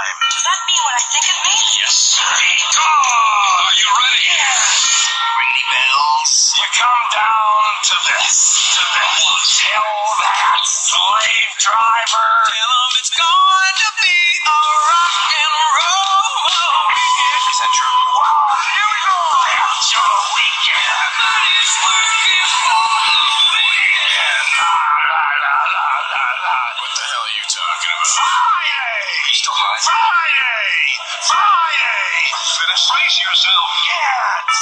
time. Does that mean what I think it means? Yes, indeed. Are you ready? Yes. Ringy bells. You come down to this. Tell that slave driver. Tell him it's going to be a rock and roll weekend. Is that true? Well, here we go. That's your weekend. That is working for the weekend. La, la, la, la, la. What the hell are you talking about? Friday! Are you still high? Friday! Finish. Brace yourself. Yes!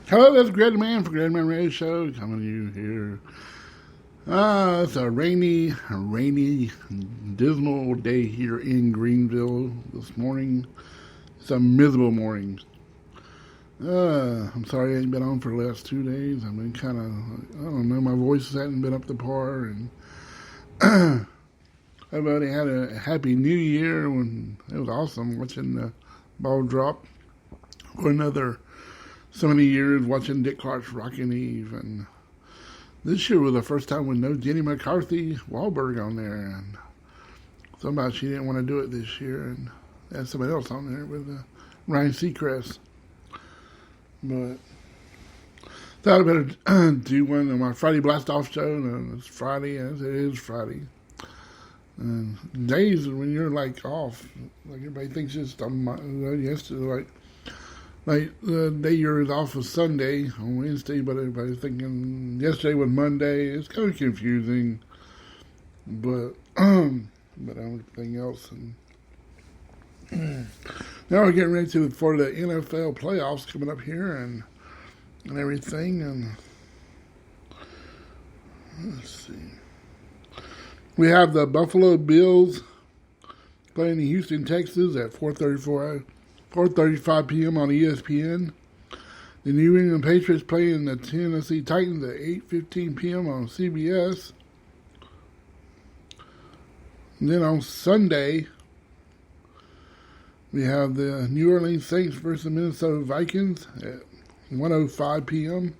Hello, that's Greg Man for Greg Man Radio Show coming to you here. It's a rainy, dismal day here in Greenville this morning. It's a miserable morning. I'm sorry I ain't been on for the last 2 days. I've been kind of, I don't know, my voice hasn't been up to par. And everybody had a happy new year when it was awesome watching the ball drop for another so many years, watching Dick Clark's Rockin' Eve. And this year was the first time with no Jenny McCarthy Wahlberg on there. And somehow she didn't want to do it this year. And had somebody else on there with Ryan Seacrest. But thought I better do one on my Friday Blastoff show. And it's Friday, as it is Friday. And days when you're like off, like everybody thinks it's yesterday, like the day you're off was Sunday on Wednesday, but everybody's thinking yesterday was Monday. It's kind of confusing, but everything else. And now we're getting ready for the NFL playoffs coming up here and everything. And let's see, we have the Buffalo Bills playing in Houston, Texas at 4:35 p.m. on ESPN. The New England Patriots playing the Tennessee Titans at 8:15 p.m. on CBS. And then on Sunday, we have the New Orleans Saints versus the Minnesota Vikings at 1:05 p.m.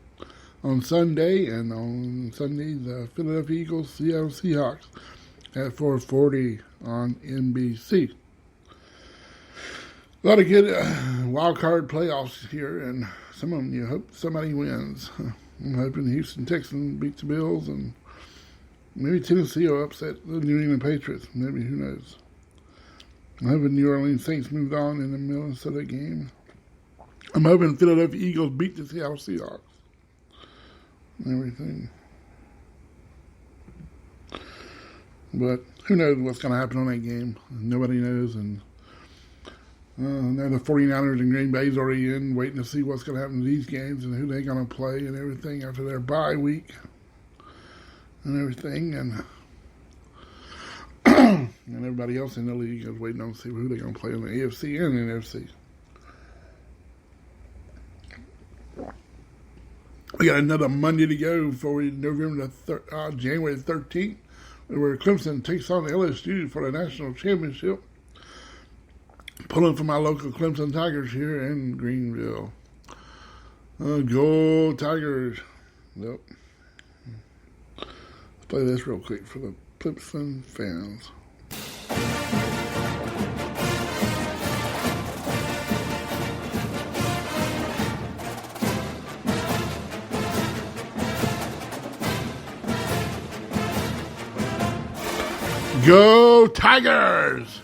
on Sunday. And on Sunday, the Philadelphia Eagles, Seattle Seahawks at 4:40 on NBC. A lot of good wild card playoffs here, and some of them you hope somebody wins. I'm hoping Houston Texans beat the Bills, and maybe Tennessee will upset the New England Patriots. Maybe, who knows? I'm hoping New Orleans Saints moved on in the Minnesota game. I'm hoping Philadelphia Eagles beat the Seattle Seahawks and everything. But who knows what's going to happen on that game? Nobody knows, and now the 49ers and Green Bay's already in, waiting to see what's going to happen to these games and who they're going to play and everything after their bye week and everything. And and everybody else in the league is waiting on to see who they're going to play in the AFC and the NFC. We got another Monday to go before January 13th, where Clemson takes on LSU for the national championship. Pulling for my local Clemson Tigers here in Greenville. Go Tigers. Yep. Let's play this real quick for the Clemson fans. Go Tigers!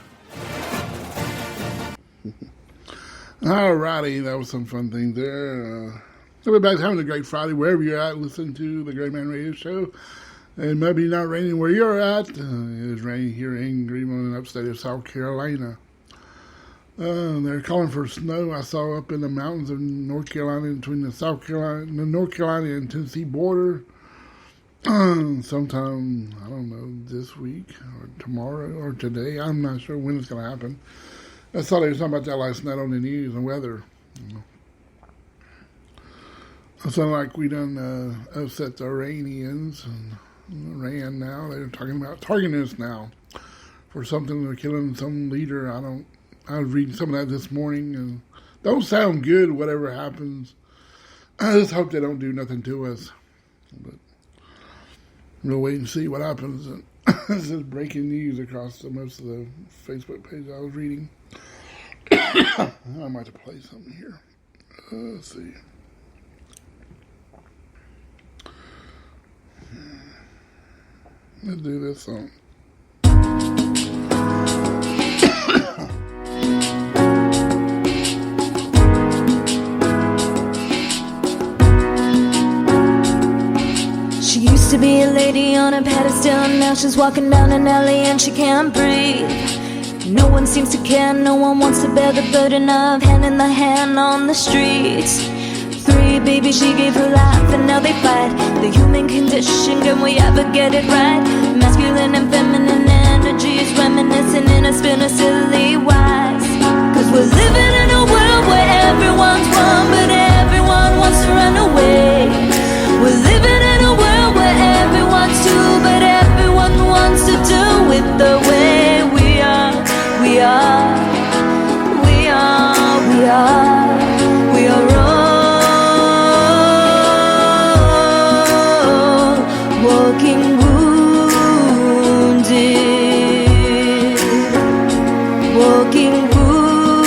Alrighty, that was some fun things there. Everybody's having a great Friday wherever you're at. Listen to the Great Man Radio Show. It may be not raining where you're at. It is raining here in Greenville in the upstate of South Carolina. They're calling for snow. I saw up in the mountains of North Carolina, between the North Carolina and Tennessee border. Sometime, I don't know, this week or tomorrow or today. I'm not sure when it's going to happen. I saw they were talking about that last night on the news and weather. It sounded like we done upset the Iranians and Iran now. They're talking about targeting us now for something. They're killing some leader. I was reading some of that this morning, and don't sound good, whatever happens. I just hope they don't do nothing to us. But we'll wait and see what happens. This is breaking news across most of the Facebook page I was reading. I might have to play something here. Let's see. Let's do this song. She used to be a lady on a pedestal, now she's walking down an alley and she can't breathe. No one seems to care, no one wants to bear the burden of hand in the hand on the streets. 3 babies she gave her life and now they fight the human condition. Can we ever get it right? Masculine and feminine energy is reminiscing in a spin of silly wise. Cause we're living in a world where everyone's one, but everyone wants to run away. We're living in a world where everyone's two, but everyone wants to do it the way we are. We are, we are, we are, we are all walking wounded, walking wounded.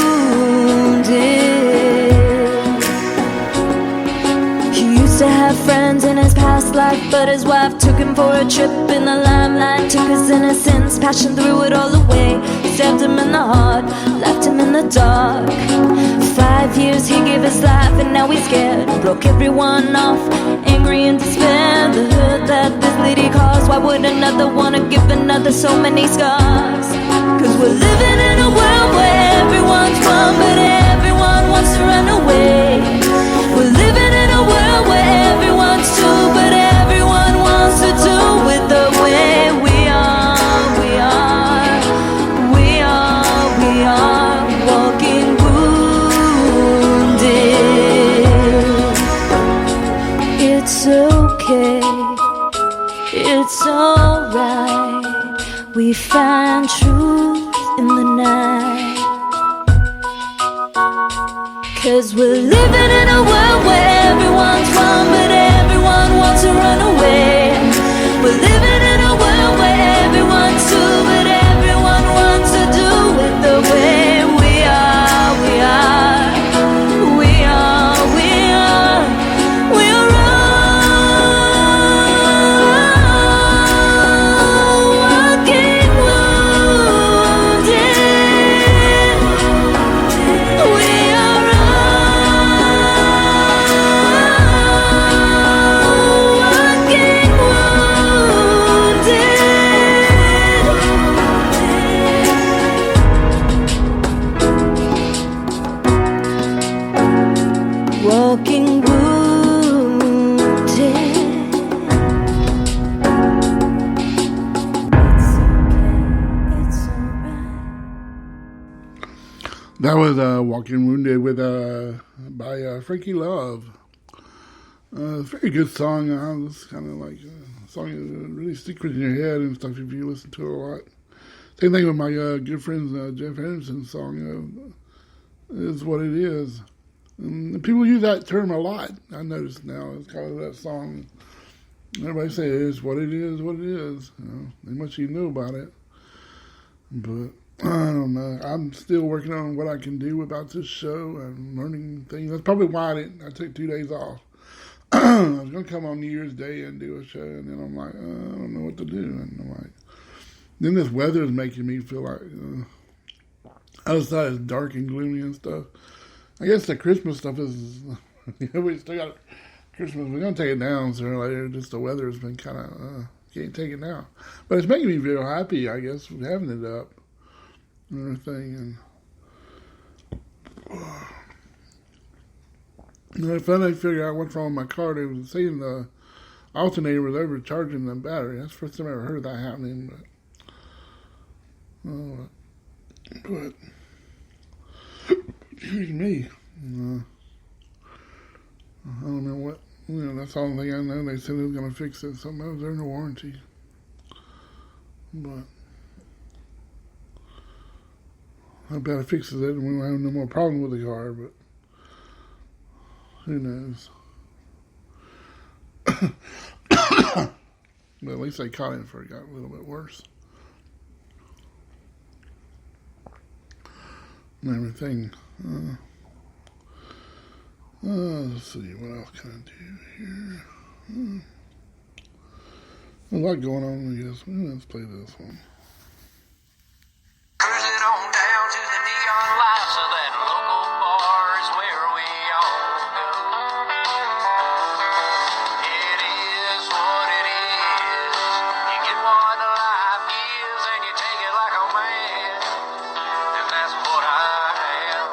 He used to have friends in his past life, but his wife took him for a trip in the limelight. Took his innocence, passion, threw it all away. Stabbed him in the heart, left him in the dark. 5 years he gave his life and now he's scared. Broke everyone off, angry and despair. The hurt that this lady caused, why would another wanna give another so many scars? Cause we're living in a world where everyone's one, but everyone wants to run away. We're living in a world where everyone's two, but everyone wants to do it the way we are. We are, we are, we are walking wounded. It's okay, it's alright. We find truth in the night. Cause we're living in a world where everyone's one, but everyone wants to run away. We're living in a world where everyone's two, but everyone wants to do it the way we are. We are, we are, we are, we are all walking wounded. We are walking wounded. It's alright. That was Walking Wounded with by Frankie Love. It's a very good song. It's kind of like a song that really sticks in your head and stuff if you listen to it a lot. Same thing with my good friend Jeff Henderson's song, Is What It Is. And people use that term a lot. I noticed now. It's kind of that song. Everybody say it's what it is, what it is. You know, they much you know about it. But I don't know. I'm still working on what I can do about this show. I'm learning things. That's probably why I took 2 days off. I was going to come on New Year's Day and do a show, and then I'm like, I don't know what to do. And I'm like, then this weather is making me feel like outside is dark and gloomy and stuff. I guess the Christmas stuff is, we still got Christmas. We're going to take it down sooner or later. Just the weather has been kind of, can't take it now. But it's making me real happy, I guess, with having it up and everything. And I finally figured out what's wrong with my car. They were saying the alternator was overcharging the battery. That's the first time I ever heard of that happening. But excuse me. I don't know what. That's the only thing I know. They said they was going to fix it. Something else. They're in a warranty. But I bet it fixes it and we won't have no more problem with the car. But who knows? But at least they caught him before it got a little bit worse. And everything. Let's see, what else can I do here? A lot going on, I guess. Let's play this one. Cruising on down to the neon lights of that local bar is where we all go. It is what it is. You get what life gives and you take it like a man. And that's what I am.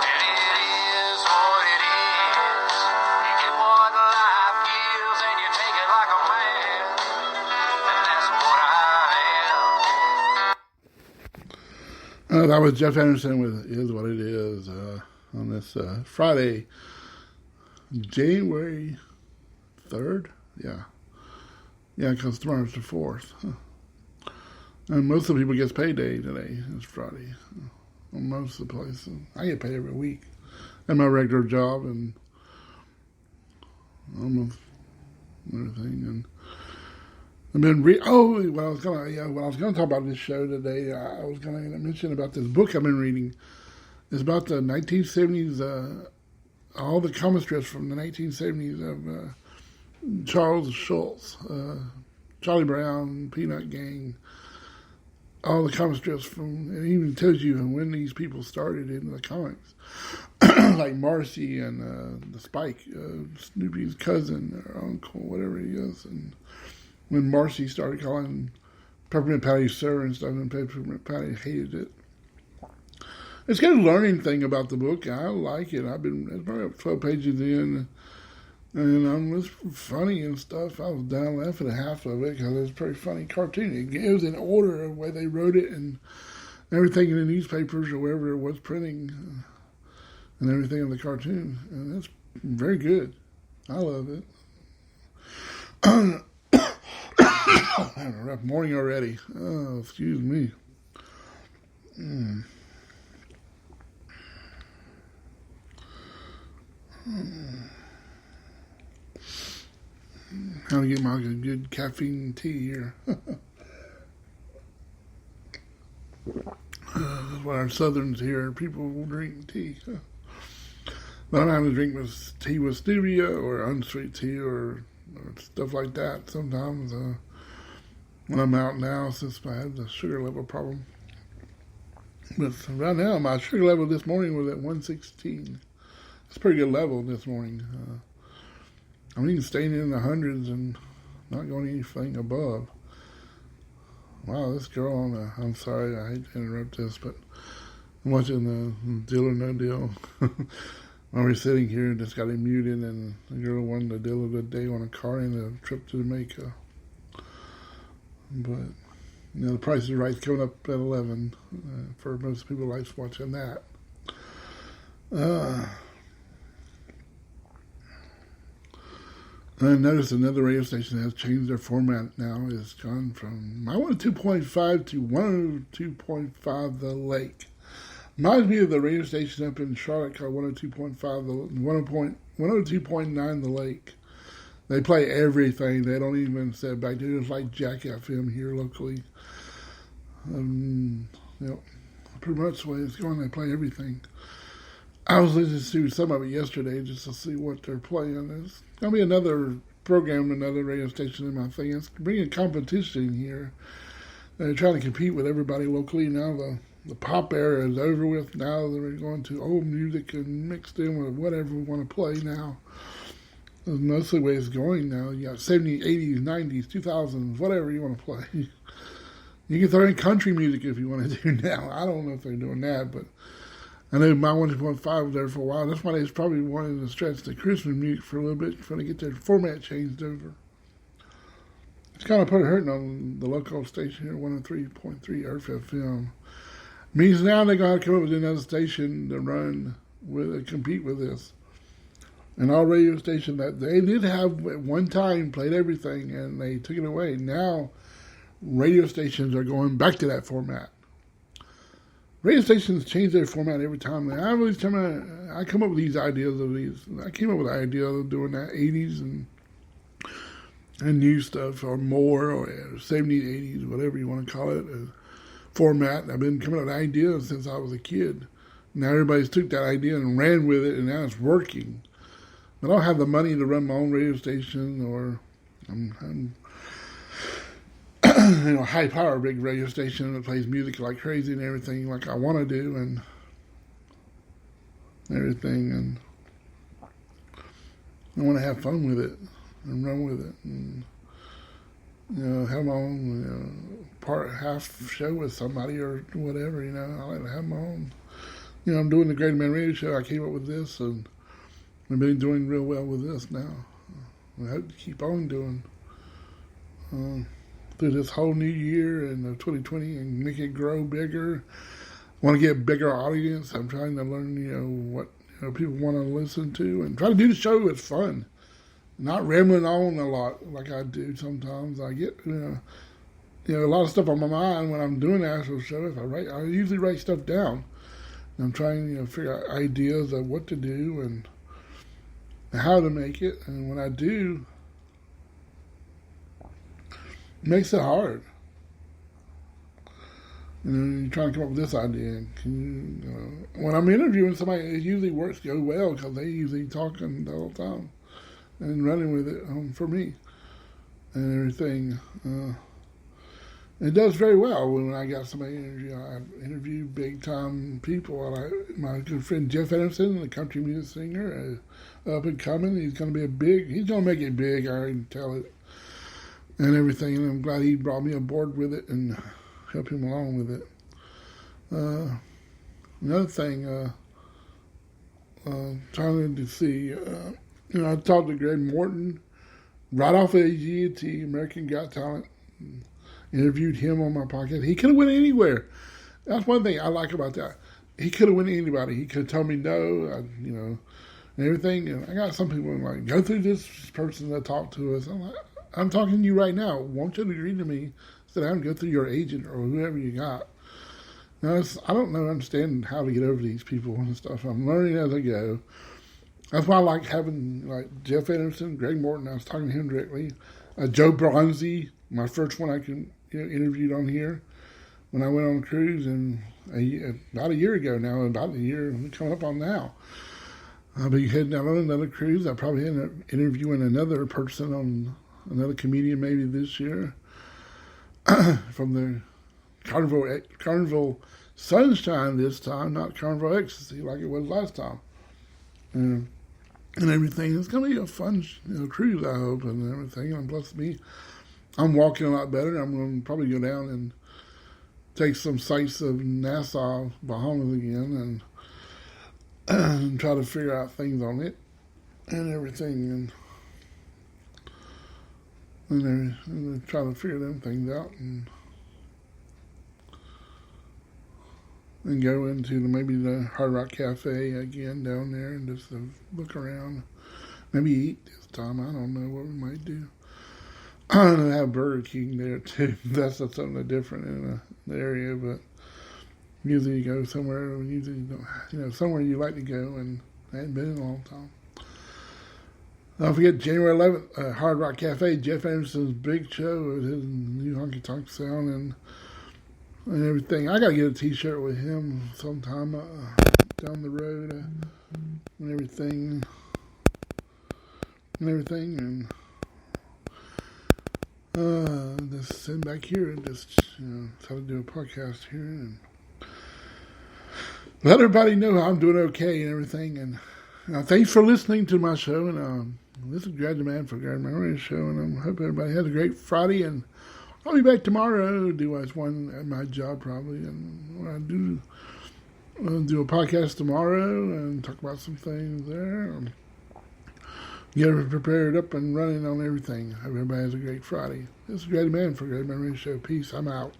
And it is what it is. You get what life gives and you take it like a man. And that's what I am. That was Jeff Anderson with Is What It Is on this Friday, January 3rd. Yeah, because tomorrow's the 4th. Huh. And most of the people gets payday today. It's Friday. On most of the places. I get paid every week at my regular job and almost everything. And I've been when I was gonna talk about this show today, I was gonna mention about this book I've been reading. It's about the 1970s, all the comic strips from the 1970s of Charles Schulz, Charlie Brown, Peanut Gang, all the comic strips from. It even tells you when these people started in the comics, like Marcy and the Spike, Snoopy's cousin or uncle, whatever he is, and when Marcy started calling Peppermint Patty sir and stuff, and Peppermint Patty hated it. It's got a learning thing about the book. I like it. It's probably up 12 pages in, and it's funny and stuff. I was down laughing at half of it because it's a pretty funny cartoon. It was in order of the way they wrote it and everything in the newspapers or wherever it was printing and everything in the cartoon. And it's very good. I love it. I'm having a rough morning already. Oh, excuse me. How to get my good caffeine tea here. That's what our Southerns here, people will drink tea. But I'm having to drink tea with stevia or unsweet tea or stuff like that sometimes when I'm out now, since I had the sugar level problem. But right now, my sugar level this morning was at 116. It's a pretty good level this morning. I'm even staying in the hundreds and not going anything above. Wow, this girl on I'm sorry, I hate to interrupt this, but I'm watching the Deal or No Deal. While we're sitting here, just got it muted, and the girl won the deal of the day on a car and a trip to Jamaica. But, the Price is Right coming up at 11. For most people likes watching that. I noticed another radio station has changed their format now. It's gone from my 102.5 to 102.5 The Lake. Reminds me of the radio station up in Charlotte called 102.5, 102.9 The Lake. They play everything. They don't even sit back there. It's like Jack FM here locally. Pretty much the way it's going. They play everything. I was listening to some of it yesterday just to see what they're playing. There's going to be another program, another radio station in my thing. It's bringing competition here. They're trying to compete with everybody locally. Now the pop era is over with. Now they're going to old music and mixed in with whatever we want to play now. That's mostly the way it's going now. You got 70s, 80s, 90s, 2000s, whatever you want to play. You can throw in country music if you want to do now. I don't know if they're doing that, but I know my 1.5 was there for a while. That's why they was probably wanting to stretch the Christmas music for a little bit before they get their format changed over. It's kind of put a hurting on the local station here, 103.3 Earth FM. Means now they're going to come up with another station to run with, compete with this. And all radio stations that they did have at one time played everything, and they took it away. Now radio stations are going back to that format. radio stations change their format every time. I always time I come up with these ideas of these. I came up with the idea of doing that 80s and new stuff, or more, or 70s, 80s, whatever you want to call it, format. I've been coming up with ideas since I was a kid. Now everybody's took that idea and ran with it, and now it's working. I don't have the money to run my own radio station, or I'm high power big radio station that plays music like crazy and everything like I want to do and everything, and I want to have fun with it and run with it, and have my own half show with somebody or whatever. I like to have my own. I'm doing the Great Man Radio Show. I came up with this, and I've been doing real well with this now. I hope to keep on doing through this whole new year and 2020 and make it grow bigger. I want to get a bigger audience. I'm trying to learn, what people want to listen to, and try to do the show that's fun, not rambling on a lot like I do sometimes. I get a lot of stuff on my mind when I'm doing the actual show. I usually write stuff down. And I'm trying to figure out ideas of what to do and how to make it, and when I do, it makes it hard. You're trying to come up with this idea. When I'm interviewing somebody, it usually go well because they usually talking the whole time and running with it for me and everything. It does very well when I got somebody interview. I interview big time people. My good friend Jeff Anderson, the country music singer, up and coming. He's going to be he's going to make it big. I can tell it and everything. And I'm glad he brought me aboard with it and help him along with it. Another thing, trying to see, I talked to Greg Morton right off of AGT, American Got Talent. Interviewed him on my podcast. He could have went anywhere. That's one thing I like about that. He could have went anybody. He could have told me no, and everything. And I got some people like, go through this person that talked to us. I'm like, I'm talking to you right now. Won't you agree to me? Sit down and go through your agent or whoever you got. Now, I don't understand how to get over these people and stuff. I'm learning as I go. That's why I like having like Jeff Anderson, Greg Morton. I was talking to him directly. Joe Bronzy, my first one I interviewed on here when I went on a cruise, and about a year ago now, about a year coming up on now. I'll be heading out on another cruise. I'll probably end up interviewing another person, on another comedian maybe this year from the Carnival Sunshine this time, not Carnival Ecstasy like it was last time. And everything. It's going to be a fun cruise, I hope, and everything. And plus I'm walking a lot better. I'm going to probably go down and take some sights of Nassau, Bahamas again, and try to figure out things on it and everything, and try to figure them things out, and go into maybe the Hard Rock Cafe again down there and just look around. Maybe eat this time. I don't know what we might do. I don't have Burger King there too. That's something different in the area, but usually you go somewhere. Usually you don't, somewhere you like to go, and I hadn't been in a long time. Don't forget January 11th, Hard Rock Cafe, Jeff Anderson's big show with his new honky tonk sound and everything. I gotta get a T-shirt with him sometime down the road and everything, and just sitting back here and just try to do a podcast here and let everybody know I'm doing okay and everything. And thanks for listening to my show. And this is Grad Demand for Grad Memory Show, and I hope everybody has a great Friday. And I'll be back tomorrow. Do one at my job probably, and when I'll do a podcast tomorrow and talk about some things there. Get it prepared up and running on everything. Hope everybody has a great Friday. This is Grady Man for Grady Man Radio Show. Peace. I'm out.